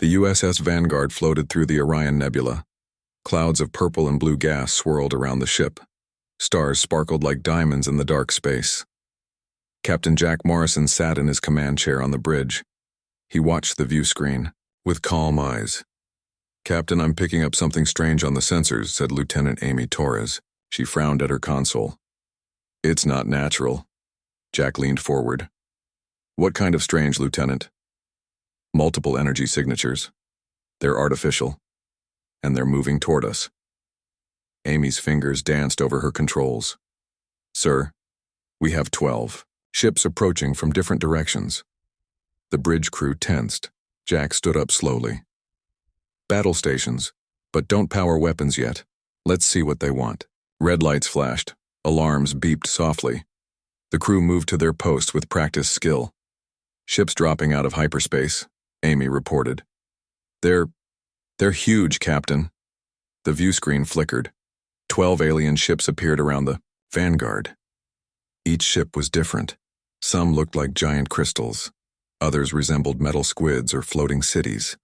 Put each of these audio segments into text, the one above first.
The USS Vanguard floated through the Orion Nebula. Clouds of purple and blue gas swirled around the ship. Stars sparkled like diamonds in the dark space. Captain Jack Morrison sat in his command chair on the bridge. He watched the view screen with calm eyes. "Captain, I'm picking up something strange on the sensors," said Lieutenant Amy Torres. She frowned at her console. "It's not natural." Jack leaned forward. "What kind of strange, Lieutenant?" "Multiple energy signatures. They're artificial. And they're moving toward us." Amy's fingers danced over her controls. "Sir, we have 12 ships approaching from different directions." The bridge crew tensed. Jack stood up slowly. "Battle stations, but don't power weapons yet. Let's see what they want." Red lights flashed. Alarms beeped softly. The crew moved to their posts with practiced skill. "Ships dropping out of hyperspace," Amy reported. They're huge, Captain." The view screen flickered. 12 alien ships appeared around the Vanguard. Each ship was different. Some looked like giant crystals. Others resembled metal squids or floating cities.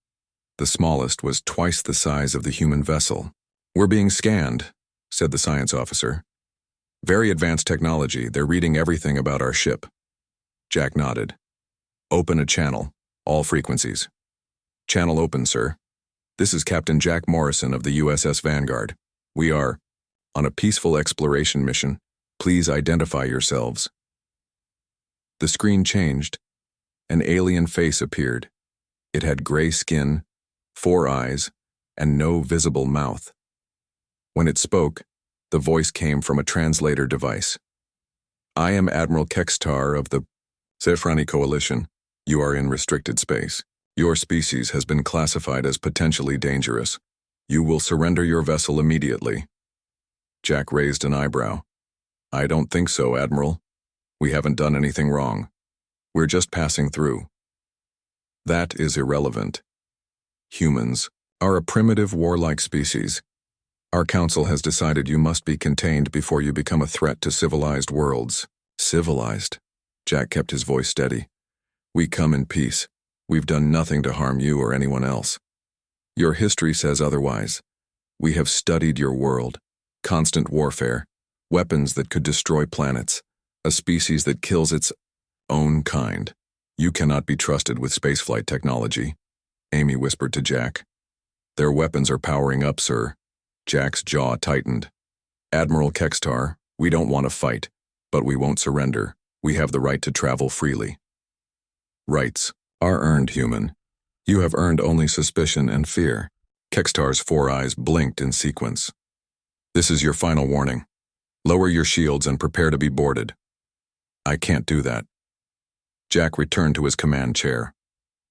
The smallest was twice the size of the human vessel. "We're being scanned," said the science officer. "Very advanced technology. They're reading everything about our ship." Jack nodded. "Open a channel. All frequencies." "Channel open, sir. This is Captain Jack Morrison of the USS Vanguard. We are on a peaceful exploration mission. Please identify yourselves." The screen changed. An alien face appeared. It had gray skin, 4 eyes, and no visible mouth. When it spoke, the voice came from a translator device. "I am Admiral Kextar of the Sci-Fi Coalition. You are in restricted space. Your species has been classified as potentially dangerous. You will surrender your vessel immediately." Jack raised an eyebrow. "I don't think so, Admiral. We haven't done anything wrong. We're just passing through." "That is irrelevant. Humans are a primitive warlike species. Our council has decided you must be contained before you become a threat to civilized worlds." "Civilized?" Jack kept his voice steady. "We come in peace. We've done nothing to harm you or anyone else. Your history says otherwise. We have studied your world. Constant warfare, weapons that could destroy planets, a species that kills its own kind. You cannot be trusted with spaceflight technology," Amy whispered to Jack. "Their weapons are powering up, sir." Jack's jaw tightened. "Admiral Kextar, we don't want to fight, but we won't surrender. We have the right to travel freely." "Rights are earned, human. You have earned only suspicion and fear." Kextar's 4 eyes blinked in sequence. "This is your final warning. Lower your shields and prepare to be boarded." "I can't do that." Jack returned to his command chair.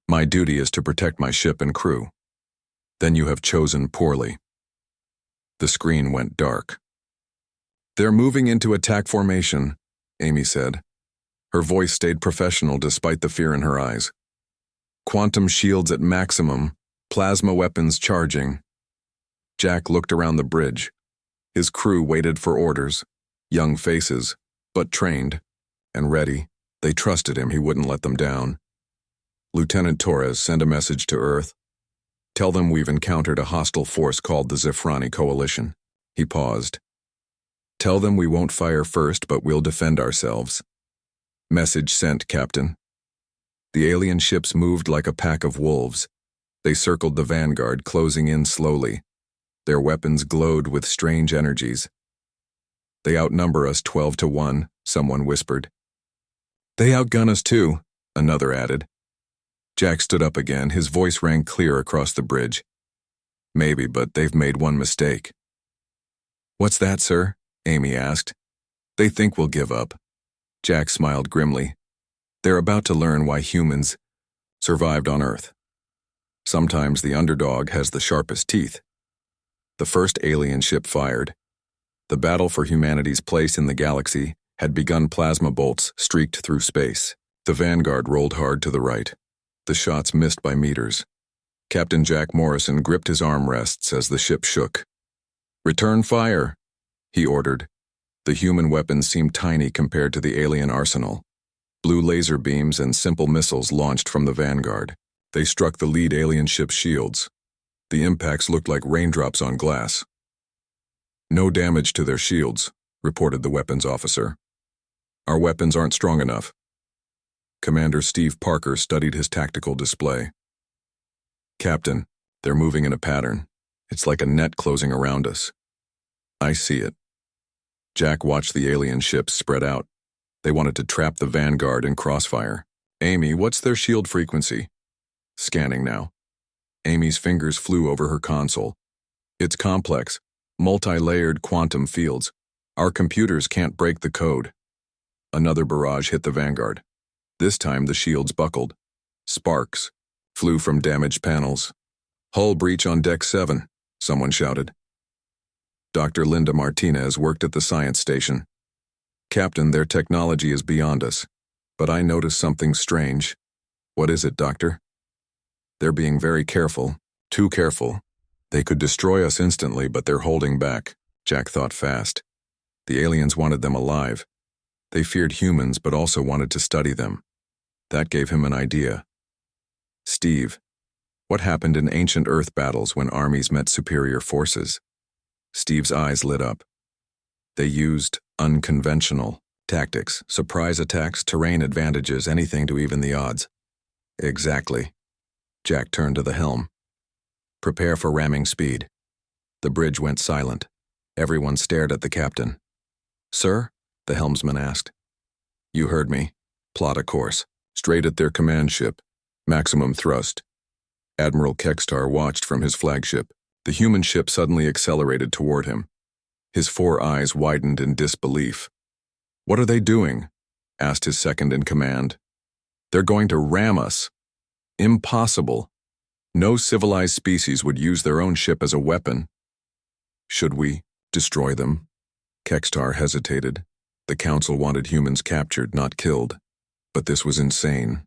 "My duty is to protect my ship and crew." "Then you have chosen poorly." The screen went dark. "They're moving into attack formation," Amy said. Her voice stayed professional despite the fear in her eyes. "Quantum shields at maximum, plasma weapons charging." Jack looked around the bridge. His crew waited for orders. Young faces, but trained and ready. They trusted him. He wouldn't let them down. "Lieutenant Torres, send a message to Earth. Tell them we've encountered a hostile force called the HFY Coalition." He paused. "Tell them we won't fire first, but we'll defend ourselves." "Message sent, Captain." The alien ships moved like a pack of wolves. They circled the Vanguard, closing in slowly. Their weapons glowed with strange energies. "They outnumber us 12-1, someone whispered. "They outgun us too," another added. Jack stood up again. His voice rang clear across the bridge. "Maybe, but they've made one mistake." "What's that, sir?" Amy asked. "They think we'll give up." Jack smiled grimly. "They're about to learn why humans survived on Earth. Sometimes the underdog has the sharpest teeth." The first alien ship fired. The battle for humanity's place in the galaxy had begun. Plasma bolts streaked through space. The Vanguard rolled hard to the right. The shots missed by meters. Captain Jack Morrison gripped his armrests as the ship shook. "Return fire," he ordered. The human weapons seemed tiny compared to the alien arsenal. Blue laser beams and simple missiles launched from the Vanguard. They struck the lead alien ship's shields. The impacts looked like raindrops on glass. "No damage to their shields," reported the weapons officer. "Our weapons aren't strong enough." Commander Steve Parker studied his tactical display. "Captain, they're moving in a pattern. It's like a net closing around us." "I see it." Jack watched the alien ships spread out. They wanted to trap the Vanguard in crossfire. "Amy, what's their shield frequency?" "Scanning now." Amy's fingers flew over her console. "It's complex, multi-layered quantum fields. Our computers can't break the code." Another barrage hit the Vanguard. This time the shields buckled. Sparks flew from damaged panels. "Hull breach on Deck 7, someone shouted. Dr. Linda Martinez worked at the science station. "Captain, their technology is beyond us, but I noticed something strange." "What is it, Doctor?" "They're being very careful, too careful. They could destroy us instantly, but they're holding back." Jack thought fast. The aliens wanted them alive. They feared humans, but also wanted to study them. That gave him an idea. "Steve, what happened in ancient Earth battles when armies met superior forces?" Steve's eyes lit up. "They used unconventional tactics, surprise attacks, terrain advantages, anything to even the odds." "Exactly." Jack turned to the helm. "Prepare for ramming speed." The bridge went silent. Everyone stared at the captain. "Sir?" the helmsman asked. "You heard me. Plot a course. Straight at their command ship. Maximum thrust." Admiral Kekstar watched from his flagship. The human ship suddenly accelerated toward him. His 4 eyes widened in disbelief. "What are they doing?" asked his second-in-command. "They're going to ram us." "Impossible. No civilized species would use their own ship as a weapon." "Should we destroy them?" Kekstar hesitated. The Council wanted humans captured, not killed. But this was insane.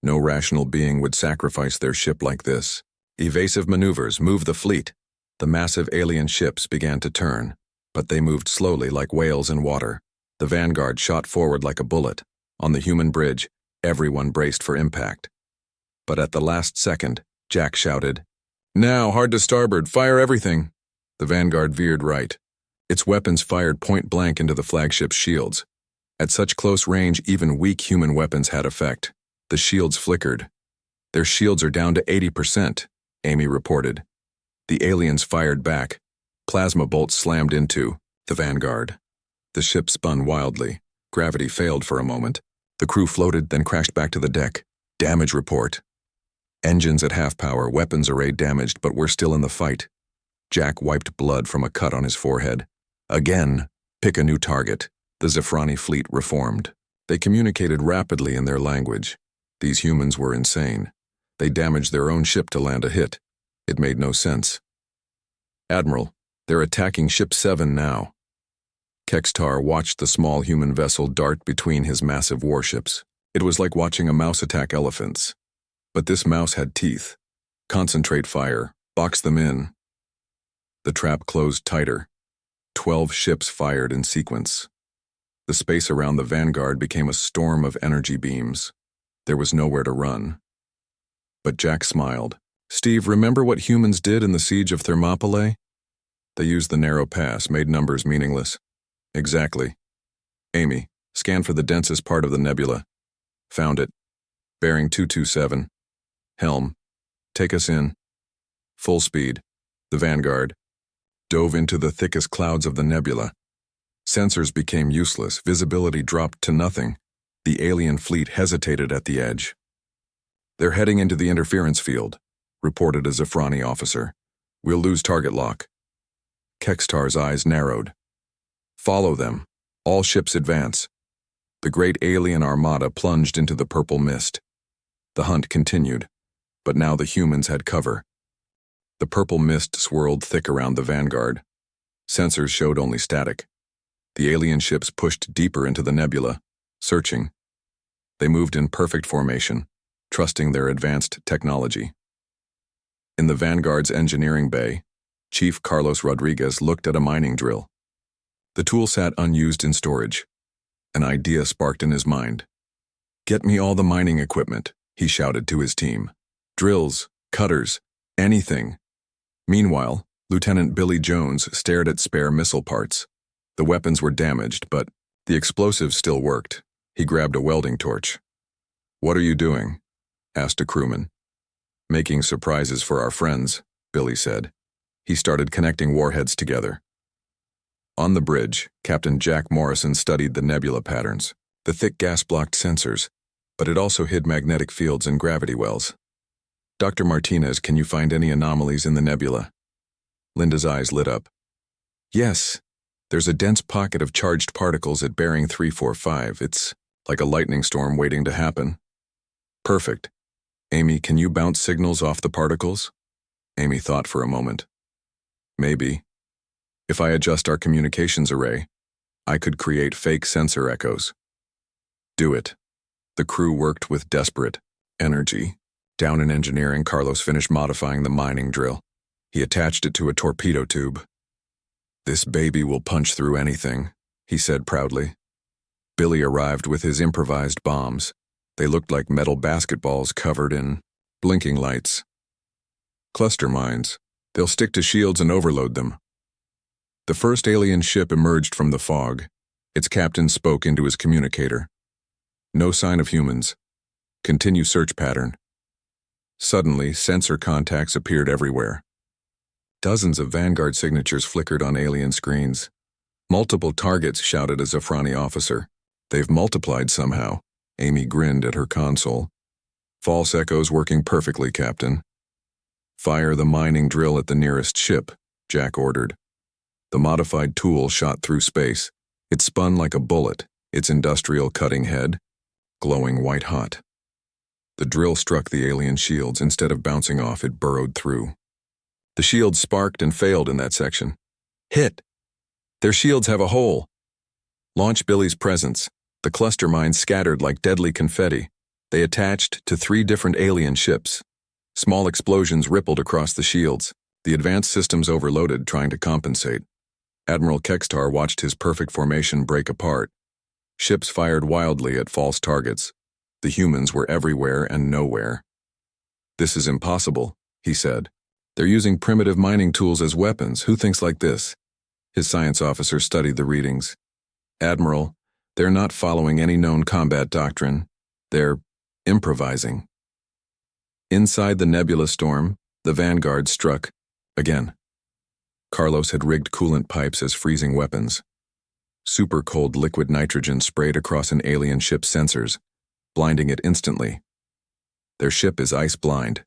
No rational being would sacrifice their ship like this. Evasive maneuvers, move the fleet. The massive alien ships began to turn, but they moved slowly like whales in water. The Vanguard shot forward like a bullet. On the human bridge, everyone braced for impact. But at the last second, Jack shouted, "Now, hard to starboard, fire everything!" The Vanguard veered right. Its weapons fired point blank into the flagship's shields. At such close range, even weak human weapons had effect. The shields flickered. "Their shields are down to 80%, Amy reported. The aliens fired back. Plasma bolts slammed into the Vanguard. The ship spun wildly. Gravity failed for a moment. The crew floated, then crashed back to the deck. Damage report. Engines at half power, weapons array damaged, but we're still in the fight. Jack wiped blood from a cut on his forehead. Again, pick a new target. The Zafrani fleet reformed. They communicated rapidly in their language. These humans were insane. They damaged their own ship to land a hit. It made no sense. "Admiral, they're attacking Ship 7 now." Kekstar watched the small human vessel dart between his massive warships. It was like watching a mouse attack elephants. But this mouse had teeth. "Concentrate fire. Box them in." The trap closed tighter. 12 ships fired in sequence. The space around the Vanguard became a storm of energy beams. There was nowhere to run. But Jack smiled. "Steve, remember what humans did in the siege of Thermopylae? They used the narrow pass, made numbers meaningless." "Exactly." "Amy, scan for the densest part of the nebula." "Found it. Bearing 227. Helm, take us in." Full speed. The Vanguard dove into the thickest clouds of the nebula. Sensors became useless, visibility dropped to nothing. The alien fleet hesitated at the edge. "They're heading into the interference field," reported a Zafrani officer. "We'll lose target lock." Kekstar's eyes narrowed. "Follow them. All ships advance." The great alien armada plunged into the purple mist. The hunt continued, but now the humans had cover. The purple mist swirled thick around the Vanguard. Sensors showed only static. The alien ships pushed deeper into the nebula, searching. They moved in perfect formation, trusting their advanced technology. In the Vanguard's engineering bay, Chief Carlos Rodriguez looked at a mining drill. The tool sat unused in storage. An idea sparked in his mind. "Get me all the mining equipment," he shouted to his team. Drills, cutters, anything. Meanwhile, Lieutenant Billy Jones stared at spare missile parts. The weapons were damaged, but the explosives still worked. He grabbed a welding torch. "What are you doing?" asked a crewman. "Making surprises for our friends," Billy said. He started connecting warheads together. On the bridge, Captain Jack Morrison studied the nebula patterns. The thick gas blocked sensors, but it also hid magnetic fields and gravity wells. "Dr. Martinez, can you find any anomalies in the nebula?" Linda's eyes lit up. "Yes, there's a dense pocket of charged particles at bearing 345. It's like a lightning storm waiting to happen." "Perfect. Amy, can you bounce signals off the particles?" Amy thought for a moment. "Maybe. If I adjust our communications array, I could create fake sensor echoes." "Do it." The crew worked with desperate energy. Down in engineering, Carlos finished modifying the mining drill. He attached it to a torpedo tube. "This baby will punch through anything," he said proudly. Billy arrived with his improvised bombs. They looked like metal basketballs covered in blinking lights. "Cluster mines. They'll stick to shields and overload them." The first alien ship emerged from the fog. Its captain spoke into his communicator. "No sign of humans. Continue search pattern." Suddenly, sensor contacts appeared everywhere. Dozens of Vanguard signatures flickered on alien screens. "Multiple targets," shouted a Zafrani officer. "They've multiplied somehow." Amy grinned at her console. "False echoes working perfectly, Captain." "Fire the mining drill at the nearest ship," Jack ordered. The modified tool shot through space. It spun like a bullet, its industrial cutting head glowing white-hot. The drill struck the alien shields. Instead of bouncing off, it burrowed through. The shields sparked and failed in that section. "Hit! Their shields have a hole!" Launch Billy's presence. The cluster mines scattered like deadly confetti. They attached to 3 different alien ships. Small explosions rippled across the shields. The advanced systems overloaded, trying to compensate. Admiral Kextar watched his perfect formation break apart. Ships fired wildly at false targets. The humans were everywhere and nowhere. "This is impossible," he said. "They're using primitive mining tools as weapons. Who thinks like this?" His science officer studied the readings. "Admiral, they're not following any known combat doctrine. They're improvising." Inside the nebula storm, the Vanguard struck again. Carlos had rigged coolant pipes as freezing weapons. Super cold liquid nitrogen sprayed across an alien ship's sensors, blinding it instantly. "Their ship is ice blind.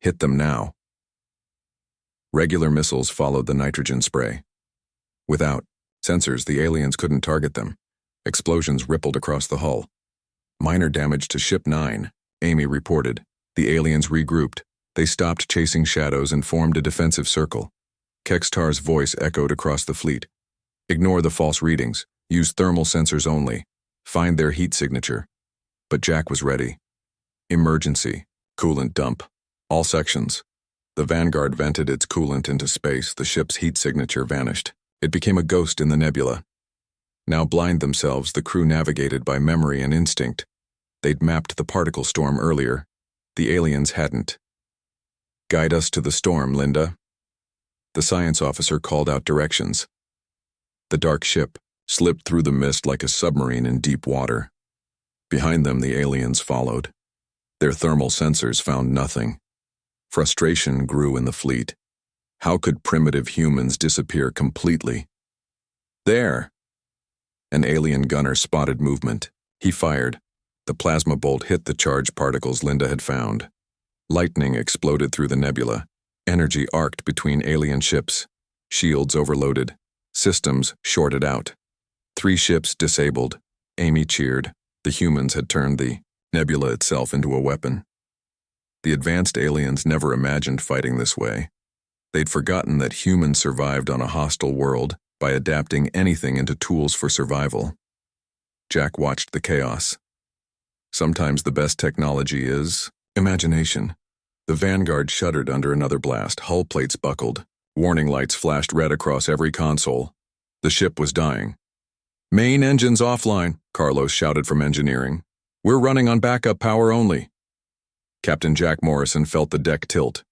Hit them now." Regular missiles followed the nitrogen spray. Without sensors, the aliens couldn't target them. Explosions rippled across the hull. "Minor damage to Ship 9, Amy reported. The aliens regrouped. They stopped chasing shadows and formed a defensive circle. Kextar's voice echoed across the fleet. "Ignore the false readings. Use thermal sensors only. Find their heat signature." But Jack was ready. "Emergency. Coolant dump. All sections." The Vanguard vented its coolant into space. The ship's heat signature vanished. It became a ghost in the nebula. Now blind themselves, the crew navigated by memory and instinct. They'd mapped the particle storm earlier. The aliens hadn't. "Guide us to the storm, Linda." The science officer called out directions. The dark ship slipped through the mist like a submarine in deep water. Behind them, the aliens followed. Their thermal sensors found nothing. Frustration grew in the fleet. How could primitive humans disappear completely? "There!" An alien gunner spotted movement. He fired. The plasma bolt hit the charged particles Linda had found. Lightning exploded through the nebula. Energy arced between alien ships. Shields overloaded. Systems shorted out. 3 ships disabled. Amy cheered. The humans had turned the nebula itself into a weapon. The advanced aliens never imagined fighting this way. They'd forgotten that humans survived on a hostile world by adapting anything into tools for survival. Jack watched the chaos. Sometimes the best technology is imagination. The Vanguard shuddered under another blast. Hull plates buckled. Warning lights flashed red across every console. The ship was dying. "Main engines offline," Carlos shouted from engineering. "We're running on backup power only." Captain Jack Morrison felt the deck tilt.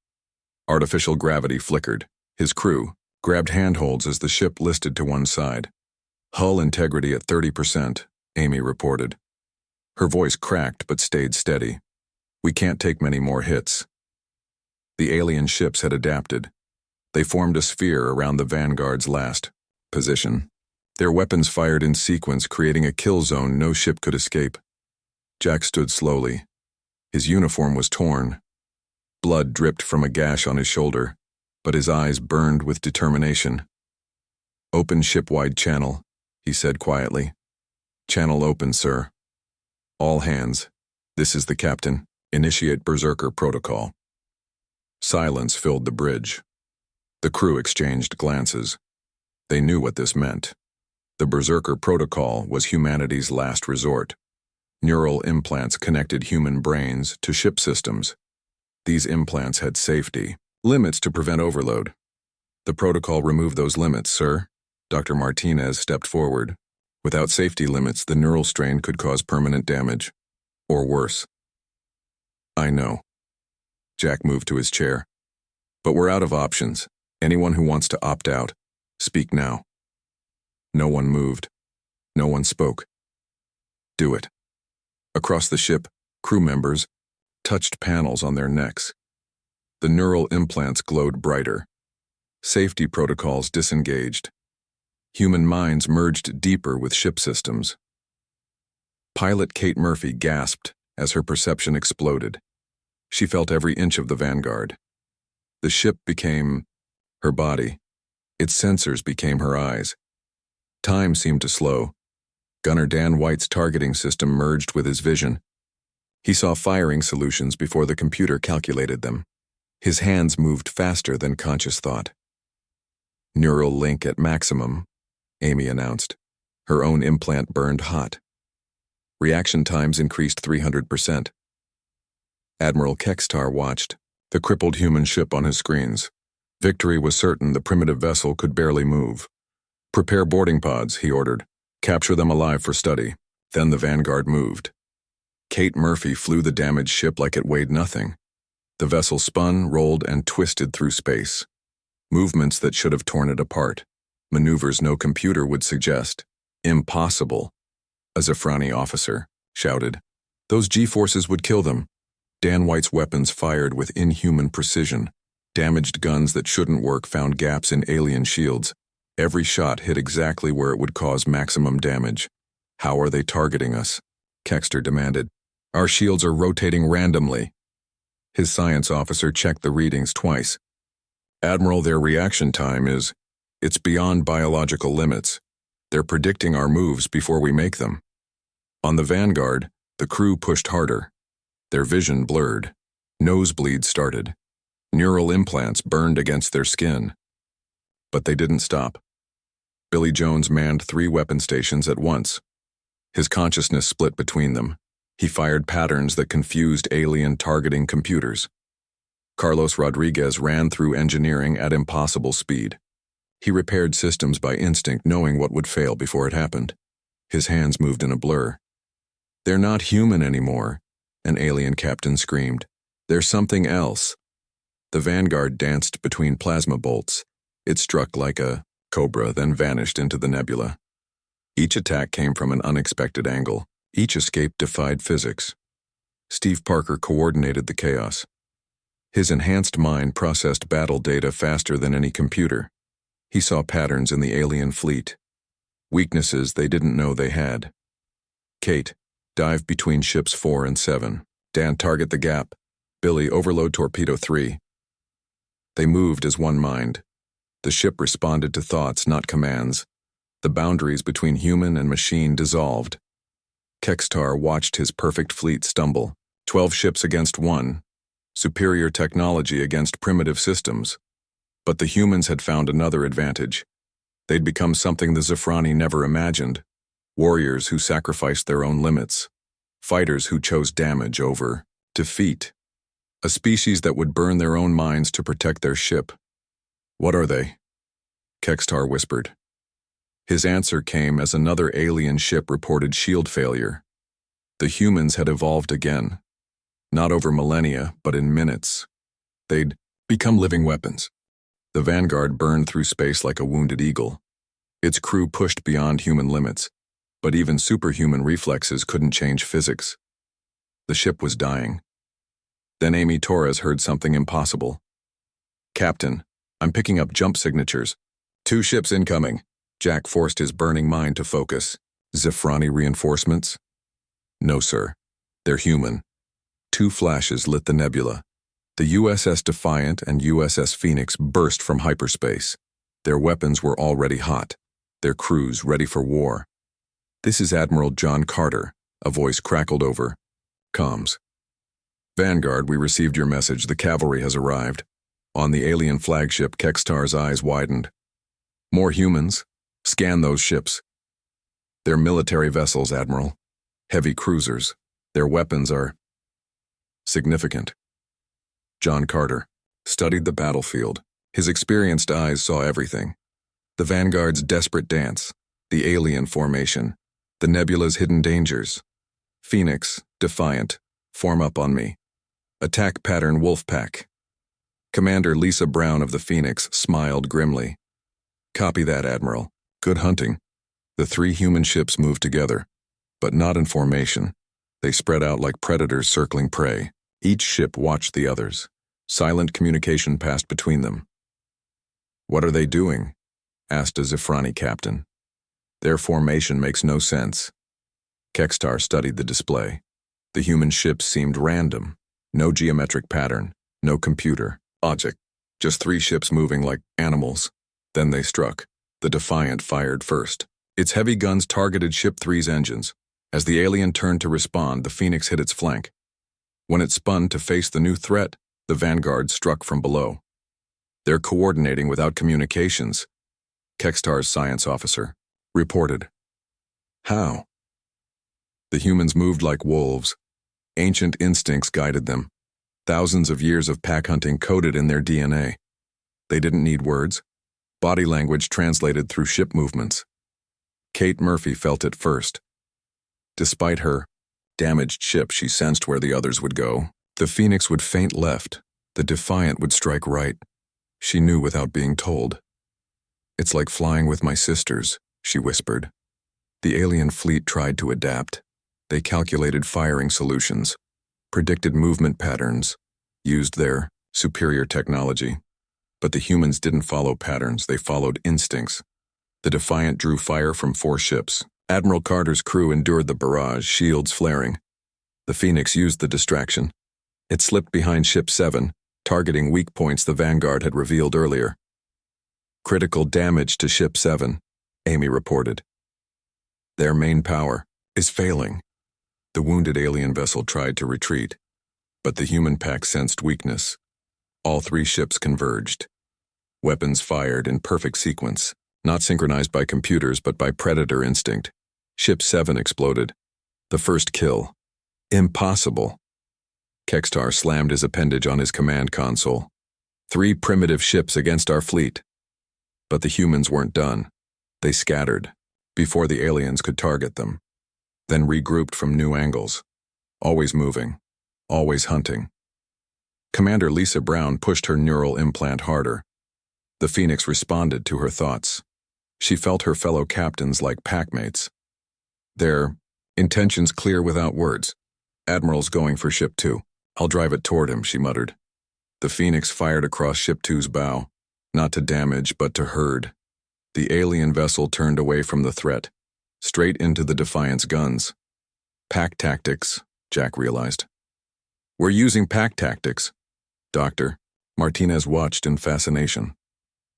Artificial gravity flickered. His crew grabbed handholds as the ship listed to one side. Hull integrity at 30%, Amy reported. Her voice cracked but stayed steady. We can't take many more hits. The alien ships had adapted. They formed a sphere around the Vanguard's last position. Their weapons fired in sequence, creating a kill zone no ship could escape. Jack stood slowly. His uniform was torn. Blood dripped from a gash on his shoulder, but his eyes burned with determination. Open ship-wide channel, he said quietly. Channel open, sir. All hands. This is the captain. Initiate Berserker protocol. Silence filled the bridge. The crew exchanged glances. They knew what this meant. The Berserker protocol was humanity's last resort. Neural implants connected human brains to ship systems. These implants had safety limits to prevent overload. The protocol removed those limits, sir. Dr. Martinez stepped forward. Without safety limits, the neural strain could cause permanent damage. Or worse. I know. Jack moved to his chair. But we're out of options. Anyone who wants to opt out, speak now. No one moved. No one spoke. Do it. Across the ship, crew members touched panels on their necks. The neural implants glowed brighter. Safety protocols disengaged. Human minds merged deeper with ship systems. Pilot Kate Murphy gasped as her perception exploded. She felt every inch of the Vanguard. The ship became her body. Its sensors became her eyes. Time seemed to slow. Gunner Dan White's targeting system merged with his vision. He saw firing solutions before the computer calculated them. His hands moved faster than conscious thought. Neural link at maximum, Amy announced. Her own implant burned hot. Reaction times increased 300%. Admiral Kekstar watched, the crippled human ship on his screens. Victory was certain. The primitive vessel could barely move. Prepare boarding pods, he ordered. Capture them alive for study. Then the Vanguard moved. Kate Murphy flew the damaged ship like it weighed nothing. The vessel spun, rolled, and twisted through space. Movements that should have torn it apart. Maneuvers no computer would suggest. Impossible. A Zafrani officer shouted. Those G-forces would kill them. Dan White's weapons fired with inhuman precision. Damaged guns that shouldn't work found gaps in alien shields. Every shot hit exactly where it would cause maximum damage. How are they targeting us? Kekster demanded. Our shields are rotating randomly. His science officer checked the readings twice. Admiral, their reaction time it's beyond biological limits. They're predicting our moves before we make them. On the Vanguard, the crew pushed harder. Their vision blurred. Nosebleeds started. Neural implants burned against their skin. But they didn't stop. Billy Jones manned 3 weapon stations at once. His consciousness split between them. He fired patterns that confused alien targeting computers. Carlos Rodriguez ran through engineering at impossible speed. He repaired systems by instinct, knowing what would fail before it happened. His hands moved in a blur. They're not human anymore, an alien captain screamed. There's something else. The Vanguard danced between plasma bolts. It struck like a cobra, then vanished into the nebula. Each attack came from an unexpected angle. Each escape defied physics. Steve Parker coordinated the chaos. His enhanced mind processed battle data faster than any computer. He saw patterns in the alien fleet. Weaknesses they didn't know they had. Kate, dive between ships 4 and 7. Dan, target the gap. Billy, overload torpedo 3. They moved as one mind. The ship responded to thoughts, not commands. The boundaries between human and machine dissolved. Kekstar watched his perfect fleet stumble. 12 ships against 1. Superior technology against primitive systems. But the humans had found another advantage. They'd become something the Zafrani never imagined. Warriors who sacrificed their own limits. Fighters who chose damage over defeat. A species that would burn their own minds to protect their ship. What are they? Kekstar whispered. His answer came as another alien ship reported shield failure. The humans had evolved again. Not over millennia, but in minutes. They'd become living weapons. The Vanguard burned through space like a wounded eagle. Its crew pushed beyond human limits, but even superhuman reflexes couldn't change physics. The ship was dying. Then Amy Torres heard something impossible. "Captain, I'm picking up jump signatures. 2 ships incoming." Jack forced his burning mind to focus. "Zephrani reinforcements?" "No, sir. They're human." 2 flashes lit the nebula. The USS Defiant and USS Phoenix burst from hyperspace. Their weapons were already hot, their crews ready for war. "This is Admiral John Carter," a voice crackled over comms. "Vanguard, we received your message. The cavalry has arrived." On the alien flagship, Kextar's eyes widened. "More humans? Scan those ships." "They're military vessels, Admiral. Heavy cruisers. Their weapons are significant." John Carter studied the battlefield. His experienced eyes saw everything. The Vanguard's desperate dance, the alien formation, the nebula's hidden dangers. "Phoenix, Defiant, form up on me. Attack pattern Wolfpack." Commander Lisa Brown of the Phoenix smiled grimly. "Copy that, Admiral. Good hunting." The 3 human ships moved together, but not in formation. They spread out like predators circling prey. Each ship watched the others. Silent communication passed between them. "What are they doing?" asked a Zephrani captain. "Their formation makes no sense." Kextar studied the display. The human ships seemed random. No geometric pattern, no computer logic. Just 3 ships moving like animals. Then they struck. The Defiant fired first. Its heavy guns targeted Ship 3's engines. As the alien turned to respond, the Phoenix hit its flank. When it spun to face the new threat, the Vanguard struck from below. "They're coordinating without communications," Kextar's science officer reported. "How?" "The humans moved like wolves. Ancient instincts guided them. Thousands of years of pack hunting coded in their DNA. They didn't need words. Body language translated through ship movements." Kate Murphy felt it first. Despite her damaged ship, she sensed where the others would go. The Phoenix would feint left. The Defiant would strike right. She knew without being told. "It's like flying with my sisters," she whispered. The alien fleet tried to adapt. They calculated firing solutions, predicted movement patterns, used their superior technology. But the humans didn't follow patterns, they followed instincts. The Defiant drew fire from 4 ships. Admiral Carter's crew endured the barrage, shields flaring. The Phoenix used the distraction. It slipped behind Ship 7, targeting weak points the Vanguard had revealed earlier. "Critical damage to Ship 7, Amy reported. "Their main power is failing." The wounded alien vessel tried to retreat, but the human pack sensed weakness. All 3 ships converged. Weapons fired in perfect sequence, not synchronized by computers but by predator instinct. Ship 7 exploded. The first kill. Impossible. Kextar slammed his appendage on his command console. 3 primitive ships against our fleet. But the humans weren't done. They scattered, before the aliens could target them, then regrouped from new angles. Always moving, always hunting. Commander Lisa Brown pushed her neural implant harder. The Phoenix responded to her thoughts. She felt her fellow captains like packmates. Their intentions clear without words. "Admiral's going for Ship 2. I'll drive it toward him," she muttered. The Phoenix fired across Ship 2's bow, not to damage but to herd. The alien vessel turned away from the threat, straight into the Defiant's guns. Pack tactics, Jack realized. "We're using pack tactics, Doctor," Martinez watched in fascination.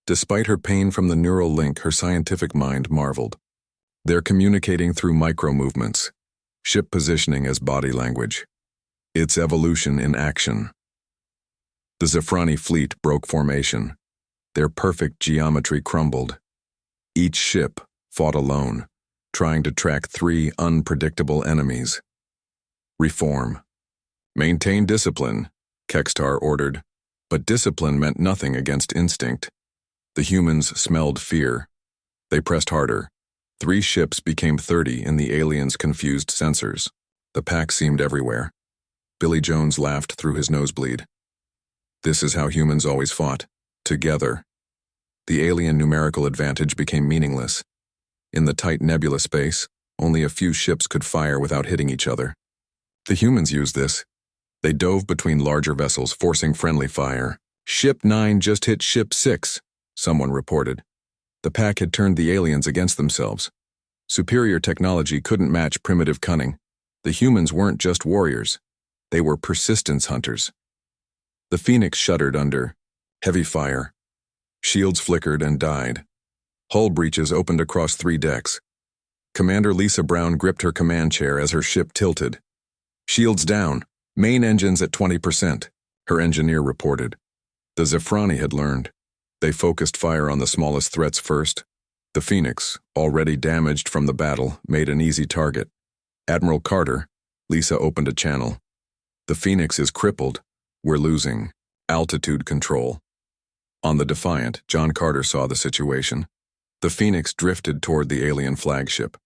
Despite her pain from the neural link, her scientific mind marveled. They're communicating through micro-movements, ship positioning as body language. It's evolution in action. The Zephrani fleet broke formation. Their perfect geometry crumbled. Each ship fought alone, trying to track 3 unpredictable enemies. Reform. "Maintain discipline," Kextar ordered. But discipline meant nothing against instinct. The humans smelled fear. They pressed harder. 3 ships became 30 in the aliens' confused sensors. The pack seemed everywhere. Billy Jones laughed through his nosebleed. This is how humans always fought. Together. The alien numerical advantage became meaningless. In the tight nebula space, only a few ships could fire without hitting each other. The humans used this. They dove between larger vessels, forcing friendly fire. Ship 9 just hit Ship 6, someone reported. The pack had turned the aliens against themselves. Superior technology couldn't match primitive cunning. The humans weren't just warriors. They were persistence hunters. The Phoenix shuddered under heavy fire. Shields flickered and died. Hull breaches opened across 3 decks. Commander Lisa Brown gripped her command chair as her ship tilted. Shields down. Main engines at 20%, her engineer reported. The Zephrani had learned. They focused fire on the smallest threats first. The Phoenix, already damaged from the battle, made an easy target. Admiral Carter, Lisa opened a channel. The Phoenix is crippled. We're losing. Altitude control. On the Defiant, John Carter saw the situation. The Phoenix drifted toward the alien flagship.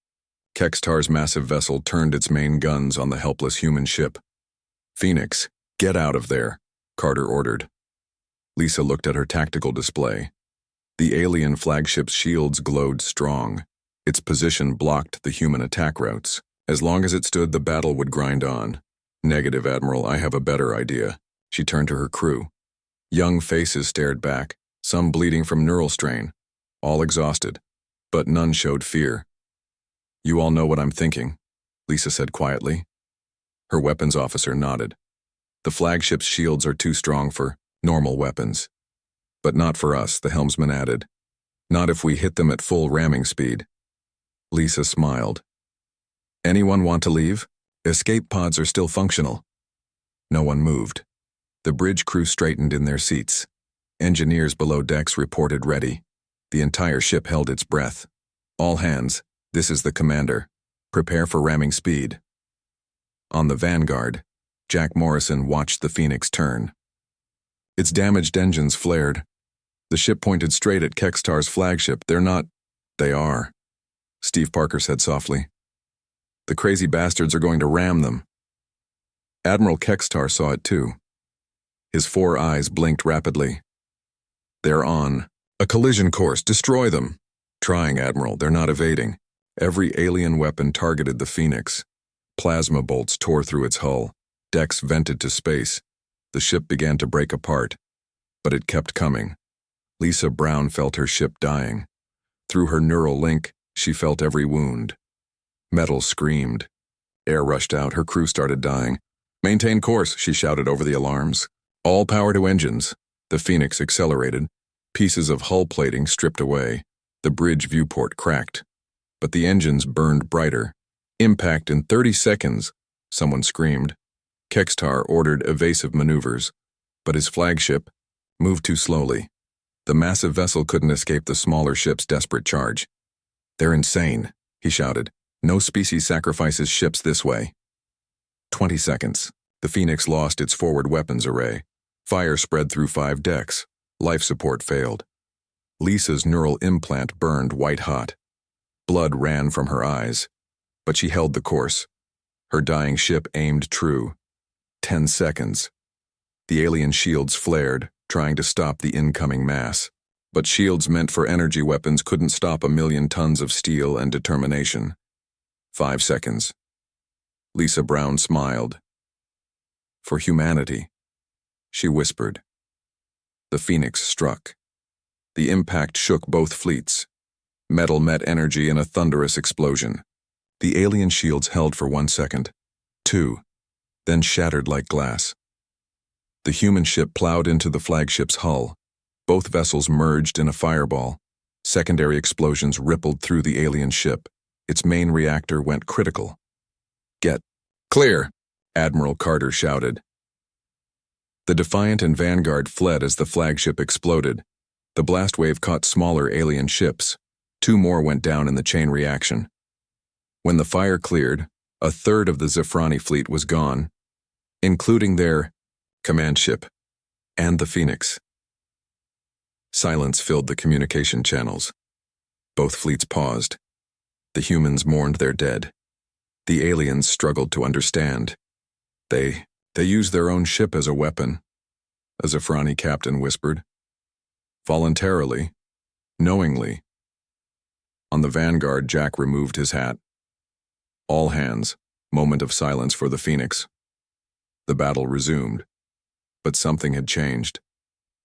Kextar's massive vessel turned its main guns on the helpless human ship. Phoenix, get out of there, Carter ordered. Lisa looked at her tactical display. The alien flagship's shields glowed strong. Its position blocked the human attack routes. As long as it stood, the battle would grind on. Negative, Admiral, I have a better idea. She turned to her crew. Young faces stared back, some bleeding from neural strain, all exhausted, but none showed fear. You all know what I'm thinking, Lisa said quietly. Her weapons officer nodded. The flagship's shields are too strong for normal weapons. But not for us, the helmsman added. Not if we hit them at full ramming speed. Lisa smiled. Anyone want to leave? Escape pods are still functional. No one moved. The bridge crew straightened in their seats. Engineers below decks reported ready. The entire ship held its breath. All hands, this is the commander. Prepare for ramming speed. On the Vanguard, Jack Morrison watched the Phoenix turn. Its damaged engines flared. The ship pointed straight at Kextar's flagship. They're not. They are, Steve Parker said softly. The crazy bastards are going to ram them. Admiral Kextar saw it too. His 4 eyes blinked rapidly. They're on a collision course. Destroy them. Trying, Admiral. They're not evading. Every alien weapon targeted the Phoenix. Plasma bolts tore through its hull. Decks vented to space. The ship began to break apart. But it kept coming. Lisa Brown felt her ship dying. Through her neural link, she felt every wound. Metal screamed. Air rushed out. Her crew started dying. Maintain course, she shouted over the alarms. All power to engines. The Phoenix accelerated. Pieces of hull plating stripped away. The bridge viewport cracked. But the engines burned brighter. Impact in 30 seconds, someone screamed. Kextar ordered evasive maneuvers, but his flagship moved too slowly. The massive vessel couldn't escape the smaller ship's desperate charge. They're insane, he shouted. No species sacrifices ships this way. 20 seconds. The Phoenix lost its forward weapons array. Fire spread through 5 decks. Life support failed. Lisa's neural implant burned white hot. Blood ran from her eyes. But she held the course. Her dying ship aimed true. 10 seconds. The alien shields flared, trying to stop the incoming mass. But shields meant for energy weapons couldn't stop 1,000,000 tons of steel and determination. 5 seconds. Lisa Brown smiled. For humanity, she whispered. The Phoenix struck. The impact shook both fleets. Metal met energy in a thunderous explosion. The alien shields held for 1 second, 2, then shattered like glass. The human ship plowed into the flagship's hull. Both vessels merged in a fireball. Secondary explosions rippled through the alien ship. Its main reactor went critical. Get clear, Admiral Carter shouted. The Defiant and Vanguard fled as the flagship exploded. The blast wave caught smaller alien ships. 2 more went down in the chain reaction. When the fire cleared, a third of the Zephrani fleet was gone, including their command ship and the Phoenix. Silence filled the communication channels. Both fleets paused. The humans mourned their dead. The aliens struggled to understand. They They used their own ship as a weapon, a Zafrani captain whispered. Voluntarily, knowingly. On the Vanguard, Jack removed his hat. All hands, moment of silence for the Phoenix. The battle resumed. But something had changed.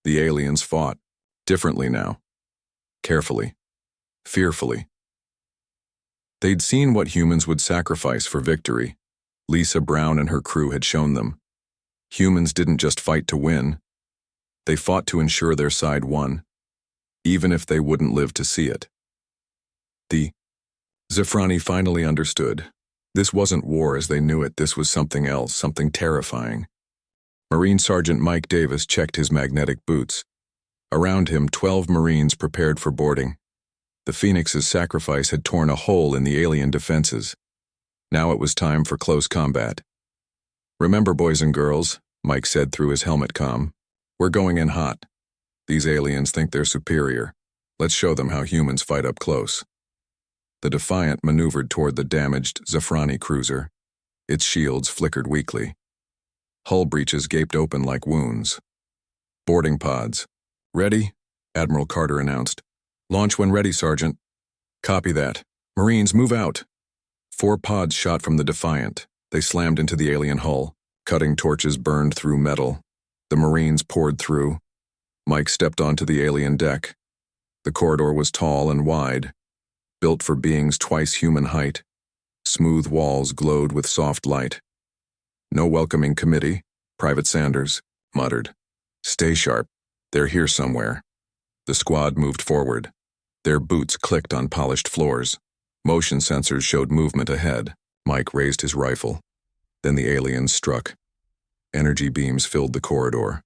The aliens fought, differently now. Carefully. Fearfully. They'd seen what humans would sacrifice for victory. Lisa Brown and her crew had shown them. Humans didn't just fight to win. They fought to ensure their side won, even if they wouldn't live to see it. The Zafrani finally understood. This wasn't war as they knew it, this was something else, something terrifying. Marine Sergeant Mike Davis checked his magnetic boots. Around him, 12 Marines prepared for boarding. The Phoenix's sacrifice had torn a hole in the alien defenses. Now it was time for close combat. Remember, boys and girls, Mike said through his helmet comm, we're going in hot. These aliens think they're superior. Let's show them how humans fight up close. The Defiant maneuvered toward the damaged Zafrani cruiser. Its shields flickered weakly. Hull breaches gaped open like wounds. Boarding pods. Ready? Admiral Carter announced. Launch when ready, Sergeant. Copy that. Marines, move out. 4 pods shot from the Defiant. They slammed into the alien hull. Cutting torches burned through metal. The Marines poured through. Mike stepped onto the alien deck. The corridor was tall and wide, built for beings twice human height. Smooth walls glowed with soft light. No welcoming committee, Private Sanders muttered. Stay sharp. They're here somewhere. The squad moved forward. Their boots clicked on polished floors. Motion sensors showed movement ahead. Mike raised his rifle. Then the aliens struck. Energy beams filled the corridor.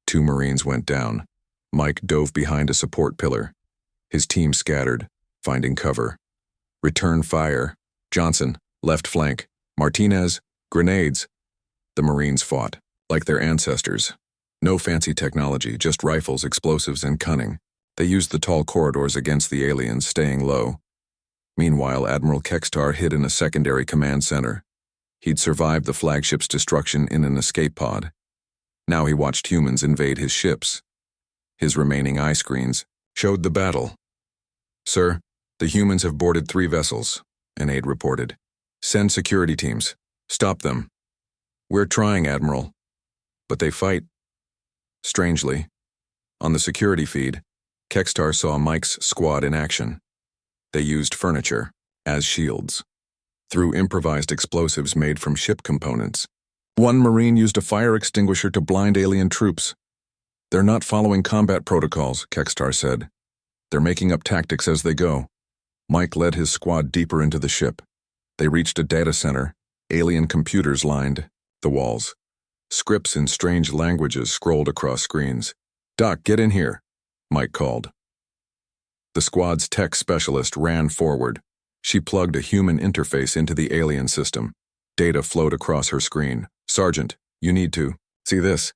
2 Marines went down. Mike dove behind a support pillar. His team scattered, finding cover. Return fire. Johnson, left flank. Martinez, grenades. The Marines fought, like their ancestors. No fancy technology, just rifles, explosives, and cunning. They used the tall corridors against the aliens, staying low. Meanwhile, Admiral Kextar hid in a secondary command center. He'd survived the flagship's destruction in an escape pod. Now he watched humans invade his ships. His remaining eye screens showed the battle. Sir, the humans have boarded 3 vessels, an aide reported. Send security teams. Stop them. We're trying, Admiral. But they fight. Strangely, on the security feed, Kextar saw Mike's squad in action. They used furniture as shields. Threw improvised explosives made from ship components. 1 Marine used a fire extinguisher to blind alien troops. They're not following combat protocols, Kextar said. They're making up tactics as they go. Mike led his squad deeper into the ship. They reached a data center. Alien computers lined the walls. Scripts in strange languages scrolled across screens. Doc, get in here, Mike called. The squad's tech specialist ran forward. She plugged a human interface into the alien system. Data flowed across her screen. Sergeant, you need to see this.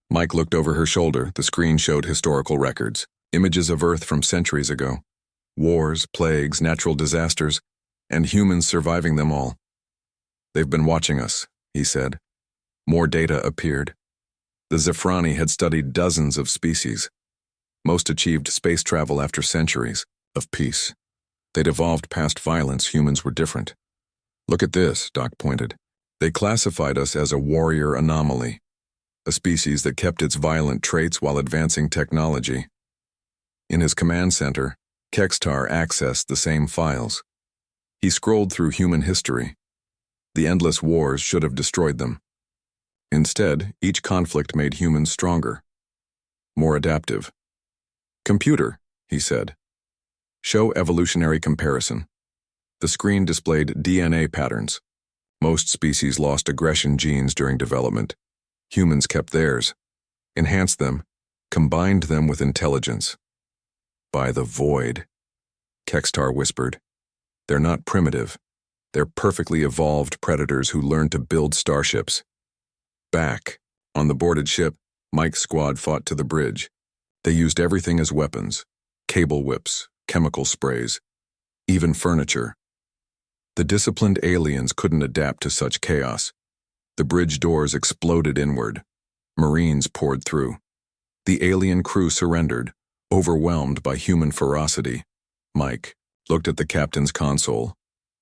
Mike looked over her shoulder. The screen showed historical records, images of Earth from centuries ago. Wars, plagues, natural disasters, and humans surviving them all. They've been watching us, he said. More data appeared. The Zafrani had studied dozens of species. Most achieved space travel after centuries of peace. They'd evolved past violence. Humans were different. Look at this, Doc pointed. They classified us as a warrior anomaly, a species that kept its violent traits while advancing technology. In his command center, Kextar accessed the same files. He scrolled through human history. The endless wars should have destroyed them. Instead, each conflict made humans stronger, more adaptive. Computer, he said. Show evolutionary comparison. The screen displayed DNA patterns. Most species lost aggression genes during development. Humans kept theirs, enhanced them, combined them with intelligence. By the void, Kextar whispered. They're not primitive. They're perfectly evolved predators who learned to build starships. Back, on the boarded ship, Mike's squad fought to the bridge. They used everything as weapons. Cable whips, chemical sprays, even furniture. The disciplined aliens couldn't adapt to such chaos. The bridge doors exploded inward. Marines poured through. The alien crew surrendered, overwhelmed by human ferocity. Mike looked at the captain's console.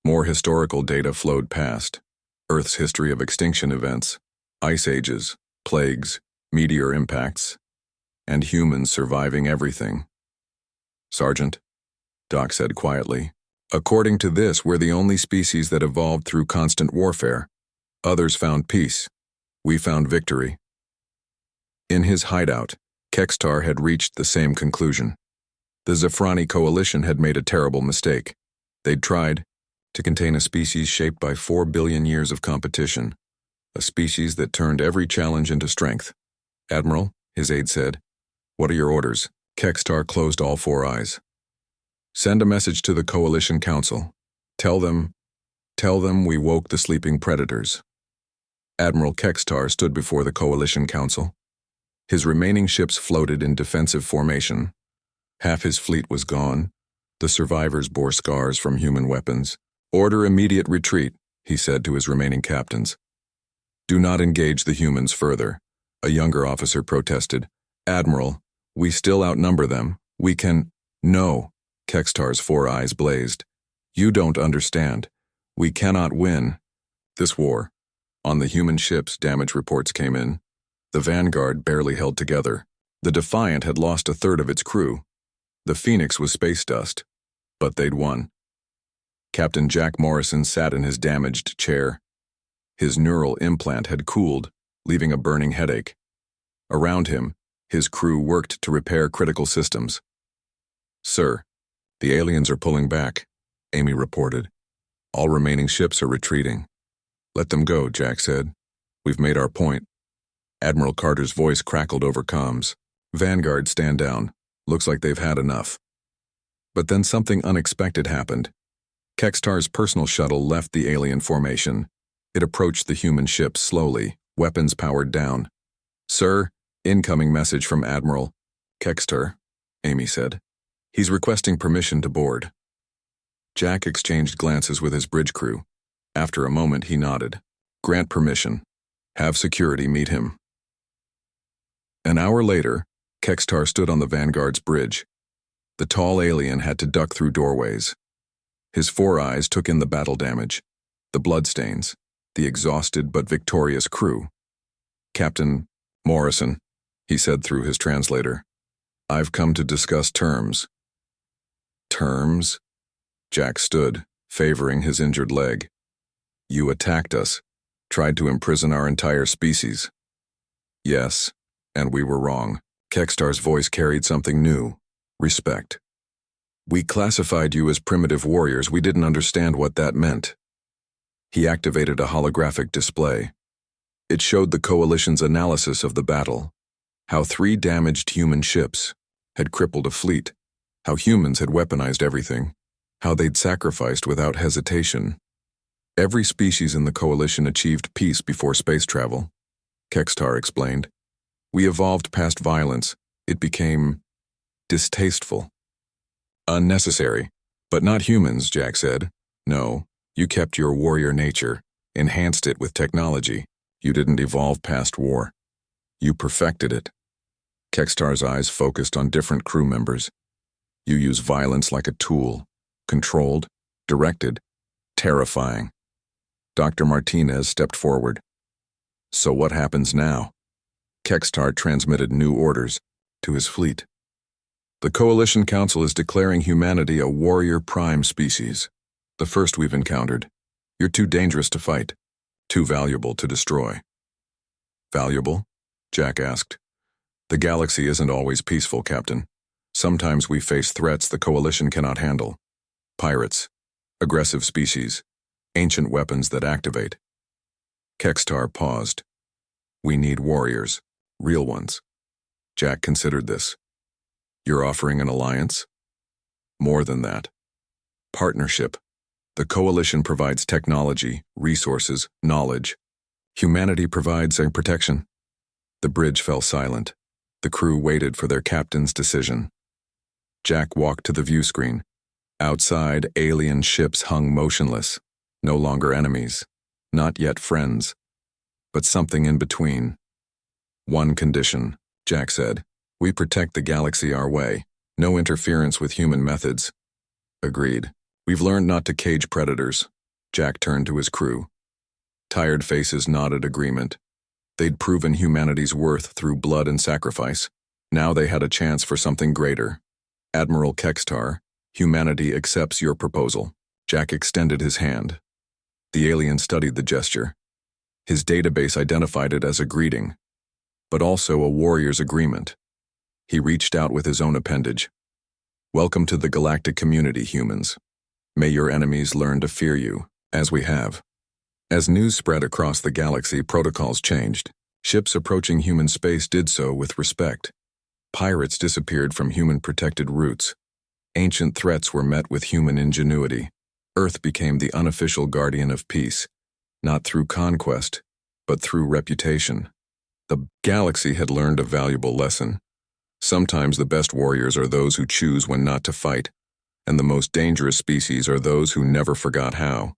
More historical data flowed past. Earth's history of extinction events, ice ages, plagues, meteor impacts, and humans surviving everything. "Sergeant," Doc said quietly, "according to this, we're the only species that evolved through constant warfare. Others found peace. We found victory." In his hideout, Kextar had reached the same conclusion. The Zafrani coalition had made a terrible mistake. They'd tried to contain a species shaped by 4 billion years of competition, a species that turned every challenge into strength. "Admiral," his aide said, "what are your orders?" Kextar closed all 4 eyes. "Send a message to the Coalition Council. Tell them we woke the sleeping predators." Admiral Kextar stood before the Coalition Council. His remaining ships floated in defensive formation. Half his fleet was gone. The survivors bore scars from human weapons. "Order immediate retreat," he said to his remaining captains. "Do not engage the humans further," a younger officer protested. "Admiral, we still outnumber them. We can—" "No," Kextar's 4 eyes blazed. "You don't understand. We cannot win this war." On the human ships, damage reports came in. The Vanguard barely held together. The Defiant had lost a third of its crew. The Phoenix was space dust, but they'd won. Captain Jack Morrison sat in his damaged chair. His neural implant had cooled, leaving a burning headache. Around him, his crew worked to repair critical systems. "Sir, the aliens are pulling back," Amy reported. "All remaining ships are retreating." "Let them go," Jack said. "We've made our point." Admiral Carter's voice crackled over comms. "Vanguard, stand down. Looks like they've had enough." But then something unexpected happened. Kextar's personal shuttle left the alien formation. It approached the human ship slowly, weapons powered down. "Sir, incoming message from Admiral Kextar," Amy said. "He's requesting permission to board." Jack exchanged glances with his bridge crew. After a moment, he nodded. "Grant permission. Have security meet him." An hour later, Kextar stood on the Vanguard's bridge. The tall alien had to duck through doorways. His 4 eyes took in the battle damage, the bloodstains, the exhausted but victorious crew. "Captain Morrison," he said through his translator, "I've come to discuss terms." "Terms?" Jack stood, favoring his injured leg. "You attacked us, tried to imprison our entire species." "Yes, and we were wrong." Kextar's voice carried something new: respect. "We classified you as primitive warriors. We didn't understand what that meant." He activated a holographic display. It showed the Coalition's analysis of the battle, how 3 damaged human ships had crippled a fleet, how humans had weaponized everything, how they'd sacrificed without hesitation. Every species in the Coalition achieved peace before space travel, Kextar explained. "We evolved past violence. It became distasteful. Unnecessary. But not humans," Jack said. "No, you kept your warrior nature, enhanced it with technology. You didn't evolve past war. You perfected it." Kextar's eyes focused on different crew members. "You use violence like a tool, controlled, directed, terrifying." Dr. Martinez stepped forward. "So what happens now?" Kextar transmitted new orders to his fleet. "The Coalition Council is declaring humanity a warrior prime species, the first we've encountered. You're too dangerous to fight, too valuable to destroy." "Valuable?" Jack asked. "The galaxy isn't always peaceful, Captain. Sometimes we face threats the Coalition cannot handle. Pirates, aggressive species, ancient weapons that activate." Kextar paused. "We need warriors, real ones." Jack considered this. "You're offering an alliance?" "More than that. Partnership. The Coalition provides technology, resources, knowledge. Humanity provides a protection." The bridge fell silent. The crew waited for their captain's decision. Jack walked to the view screen. Outside, alien ships hung motionless, no longer enemies, not yet friends. but something in between. One condition, Jack said. We protect the galaxy our way. No interference with human methods. Agreed. We've learned not to cage predators. Jack turned to his crew. Tired faces nodded agreement. They'd proven humanity's worth through blood and sacrifice. Now they had a chance for something greater. Admiral Kextar, humanity accepts your proposal. Jack extended his hand. The alien studied the gesture. His database identified it as a greeting, but also a warrior's agreement. He reached out with his own appendage. Welcome to the galactic community, humans. May your enemies learn to fear you, as we have. As news spread across the galaxy, protocols changed. Ships approaching human space did so with respect. Pirates disappeared from human-protected routes. Ancient threats were met with human ingenuity. Earth became the unofficial guardian of peace, not through conquest, but through reputation. The galaxy had learned a valuable lesson. Sometimes the best warriors are those who choose when not to fight, and the most dangerous species are those who never forgot how.